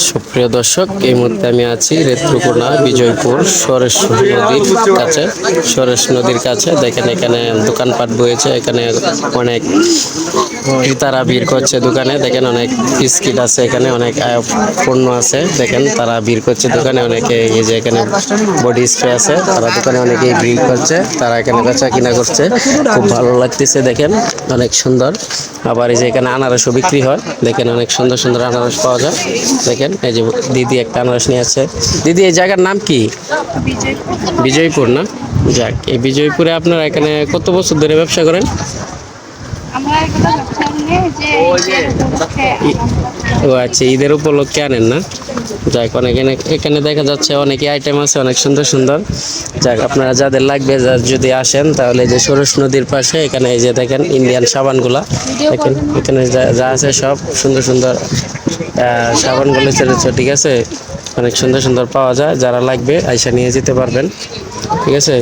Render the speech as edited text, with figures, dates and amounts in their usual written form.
সুপ্রিয় দর্শক, এই মুহূর্তে আমি আছি নেত্রকোনা বিজয়পুর সরেশ নদীর কাছে। সরেশ নদীর কাছে দেখেন এখানে দোকানপাট বয়েছে। এখানে অনেক ক্রেতারা ভিড় করছে দোকানে। দেখেন অনেক বিস্কিট আছে, এখানে অনেক পণ্য আছে। দেখেন তারা ভিড় করছে দোকানে। অনেকে এই যে এখানে বডি স্প্রে আছে, তারা দোকানে অনেকেই ভিড় করছে। তারা এখানে বেচা কিনা করছে, খুব ভালো লাগতেছে। দেখেন অনেক সুন্দর। আবার এই যে এখানে আনারসও বিক্রি হয়। দেখেন অনেক সুন্দর সুন্দর আনারস পাওয়া যায়। দেখেন এই যে দিদি একটা আনারস নিয়ে আসছে। দিদি, এই জায়গার নাম কি? বিজয়পুর না? যাক, এই বিজয়পুরে আপনারা এখানে কত বছর ধরে ব্যবসা করেন? ও আচ্ছা, ঈদের উপলক্ষে আনেন না? যাক, অনেক এখানে দেখা যাচ্ছে অনেক আইটেম আছে, অনেক সুন্দর সুন্দর। যাক, আপনারা যাদের লাগবে যদি আসেন তাহলে যে সরস নদীর পাশে এখানে এই যে দেখেন ইন্ডিয়ান সাবানগুলা। দেখেন এখানে যা আছে সব সুন্দর সুন্দর সাবানগুলো চলেছে। ঠিক আছে, অনেক সুন্দর সুন্দর পাওয়া যায়। যারা লাগবে আইসা নিয়ে যেতে পারবেন। ঠিক আছে।